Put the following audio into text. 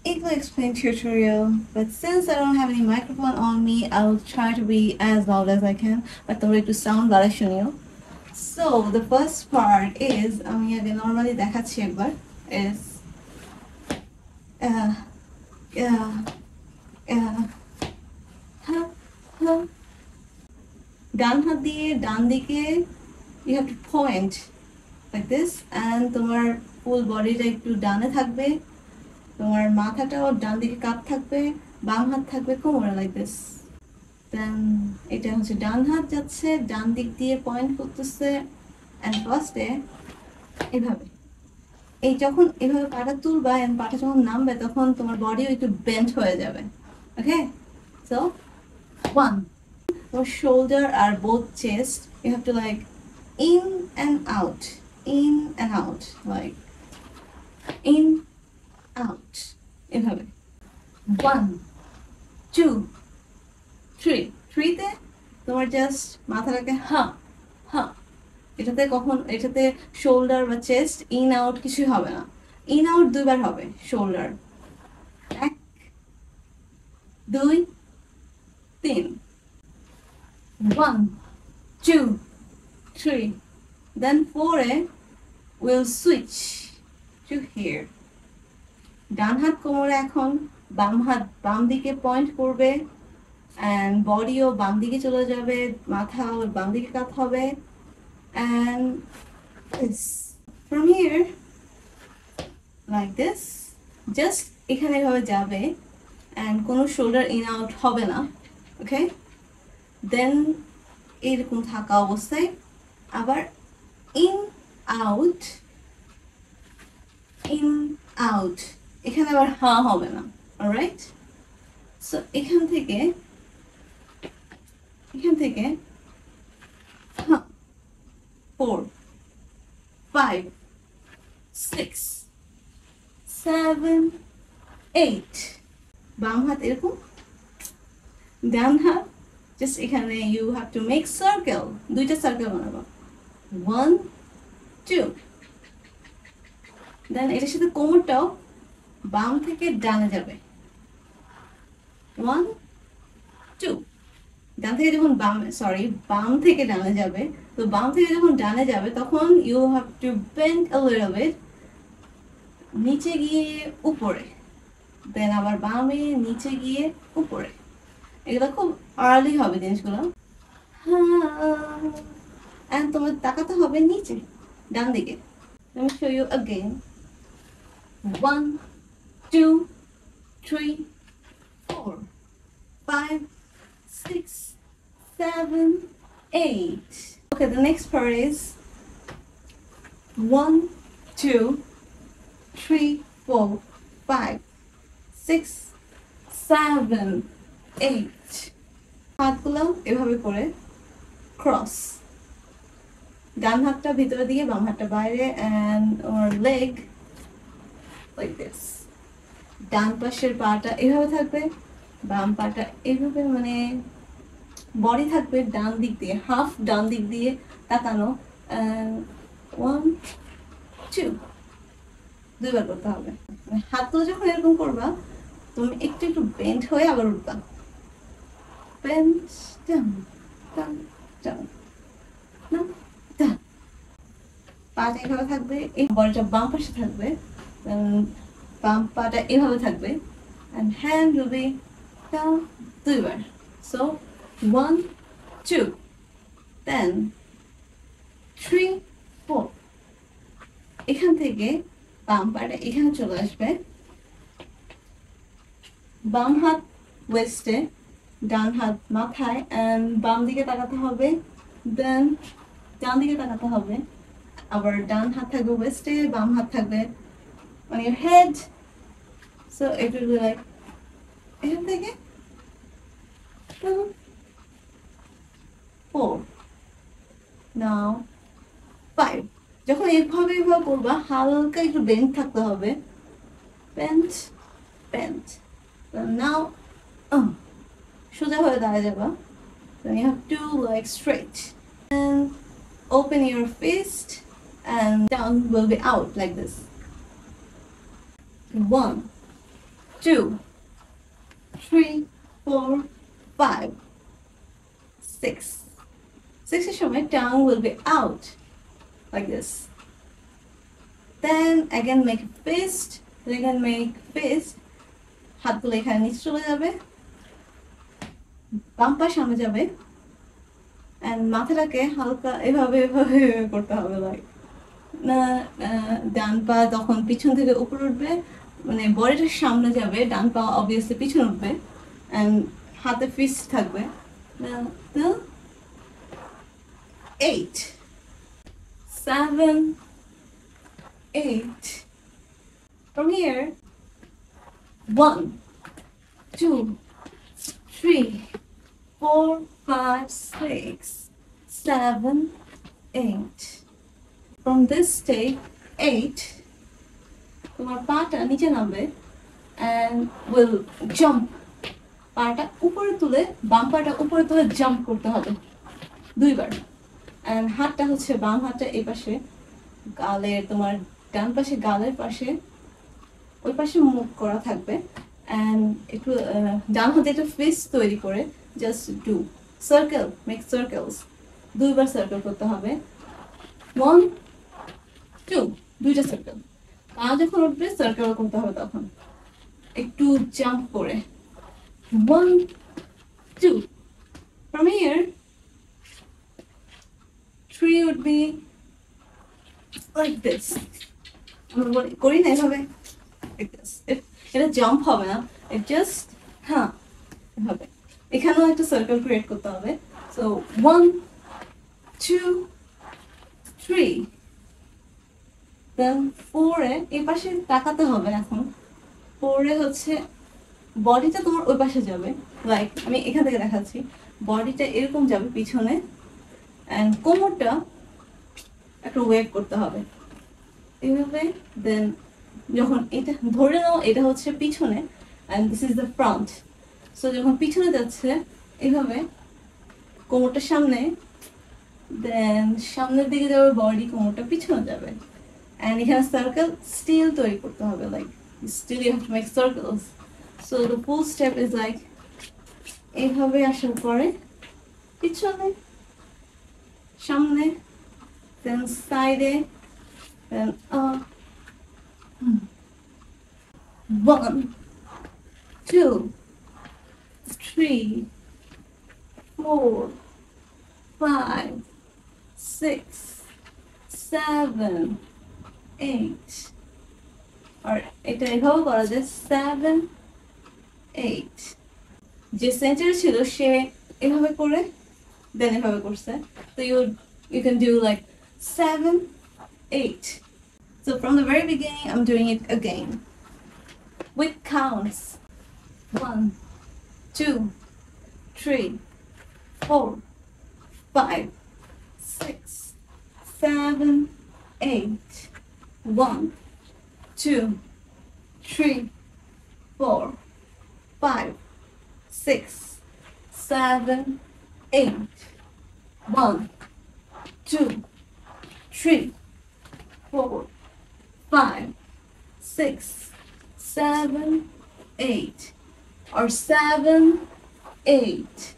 equal explain tutorial, but since I don't have any microphone on me, I'll try to be as loud as I can, but the way to sound বাড়া শুনিও. So the first part is আমি আগে normally দেখাচ্ছি একবার is uh, uh, uh, ডান হাত দিয়ে ডান দিকে you have to point like this and তোমার ফুল বডিটা একটু ডানে থাকবে, তোমার মাথাটাও ডান দিকে কাত থাকবে, বাম হাত থাকবে কোমরে like this. দেন এটা হচ্ছে ডান হাত যাচ্ছে ডান দিক দিয়ে পয়েন্ট করতেছে and ফার্স্টে এভাবে এই যখন এভাবে পাটা তুলবা and পাটা যখন নামবে তখন তোমার বডিও একটু বেন্ড হয়ে যাবে. ওকে, so 1, your shoulder are both chest, you have to like in and out like in out এভাবে 1 2 3 3তে তোমার জাস্ট মাথাটাকে হা এটাতে শোল্ডার বা চেস্ট ইন আউট কিছুই হবে না, ইন আউট দুইবার হবে shoulder 1 2 3 1 2 3 then 4 will switch to here. ডান হাত কোমরে এখন, বাম হাত বাম দিকে পয়েন্ট করবে and বডিও বাম দিকে চলে যাবে, মাথাও বাম দিকে কাত হবে and this from here like this just এখানে এভাবে যাবে and কোনো শোল্ডার ইন আউট হবে না. ওকে, দেন এরকম থাকা অবস্থায় আবার ইন আউট এখানে আবার হবে না. অলরাইট, সো এখান থেকে 4 5 6 7 8 বাম হাত এরকম, ডান হাত জাস্ট এখানে you have to make circle, দুইটা সার্কেল বানাবো 1 2 দেন এটার সাথে কোমরটাও বাম থেকে ডানে যাবে 1 2 ডান থেকে যখন বাম থেকে ডানে যাবে, তো বাম থেকে যখন ডানে যাবে তখন you have to bend a little bit নিচে গিয়ে উপরে, দেন আবার বামে নিচে গিয়ে উপরে. এগুলো খুব আর্লি হবে জিনিসগুলো. এন্ড তোমার তাকাতে হবে নিচে ডান দিকে. Let me show you again. 1 2 3 4 5 6 7 8. Okay, the next part is 1 2 3 4 5 6 7 8. হাতগুলো এভাবে করে ক্রস, ডান হাতটা ভিতরে দিয়ে বাম হাতটা বাইরে and or leg like this. ডান পাশের পাটা এভাবে থাকবে, বাম পাটা এভাবে, মানে বডি থাকবে ডান দিক দিয়ে, হাফ ডান দিক দিয়ে তাকানো and 1 2 দুইবার করতে হবে. হাতগুলো যখন এরকম করবা তুমি একটু একটু বেন্ড হয়ে আবার উঠবা, bend down down down down. পাটা এভাবে থাকবে, এই বডিটা বাম পাশে থাকবে, বাম পাটা এভাবে থাকবে and hand will be down দুইবার. So 1 2 then 3 4. এখান থেকে বাম পাটা এখানে চলে আসবে, বাম হাত ওয়েস্টে, ডান হাত মাথায় and বাম দিকে তাকাতে হবে, দেন ডান দিকে তাকাতে হবে, আবার ডান হাত থাকবে ওয়েস্টে, বাম হাত থাকবে on your head. So it will be like এখান থেকে 2 4 now 5. যখন এইভাবে করবা হালকা একটু বেন্ড থাকতে হবে, বেন্ড নাও সোজা হয়ে দাঁড়ায় যাবা. Then you have to like straight and open your fist and down will be out like this. 1 2, 3, 4, 5, 6. 6 এর সময় tongue will be out like this. Then again make a fist. Then again make fist. হাতগুলো এখানে নিচে চলে যাবে, বাম পা সামনে যাবে, and মাথাটাকে হালকা এভাবে এভাবে করতে হবে, like না ডান পা তখন পিছন থেকে উপরে উঠবে, মানে বডিটার সামনে যাবে, ডান পা অবভিয়াসলি পিছনে উঠবে, and হাতে ফিস্ট থাকবে। Now 8, 7, 8. From here, 1, 2, 3, 4, 5, 6, 7, 8. From this state, 8, তোমার পাটা নিচে নামবে and will jump. পাটা উপরে তুলে, বাম পাটা উপরে তুলে জাম্প করতে হবে 2 বার। and হাতটা হচ্ছে বাম হাতটা এই পাশে গালের, তোমার ডান পাশে গালের পাশে, ওই পাশে মুভ করা থাকবে, and একটু ডান হাতে একটা ফিস্ট তৈরি করে just do circle, make circles, 2 bar circle করতে হবে। 1, 2, 2টা সার্কেল। পা যখন উঠবে সার্কেল করতে হবে, তখন একটু জাম্প করে 1, 2. From here, 3 would be like this. করি না এভাবে, এটা জাম্প হবে না, it just এভাবে এখানেও একটা সার্কেল ক্রিয়েট করতে হবে। সো 1, 2, 3, দেন 4 এ এই পাশে তাকাতে হবে। এখন 4 এ হচ্ছে বডিটা তোমার ওই পাশে যাবে, লাইক আমি এখান থেকে দেখাচ্ছি, বডিটা এরকম যাবে পিছনে, and কোমরটা একটু ওয়েভ করতে হবে এইভাবে। দেন যখন এটা ধরে নাও এটা হচ্ছে পিছনে, and this is the front, so যখন পিছনে যাচ্ছে এইভাবে কোমরটা সামনে, দেন সামনের দিকে যাবে বডি, কোমরটা পিছনে যাবে, and এখানে সার্কেল স্টিল তৈরি করতে হবে, like still you have to make circles. So the full step is like এইভাবে আসার পরে পিছনে, সামনে, then সাইডে, then up. 1, 2, 3, 4, 5, 6, 7, 8. আর এটা এভাবে করা যায় 7, 8. যে সেন্টার ছিল সে এভাবে করে দেন এভাবে করছে, so you can do like 7, 8. So from the very beginning I'm doing it again with counts. 1, 2, 3, 4, 5, 6, 7, 8. 1, 2, 3, 4, 5, 6, 7, 8. 1, 2, 3, 4, 5, 6, 7, 8. Or 7, 8.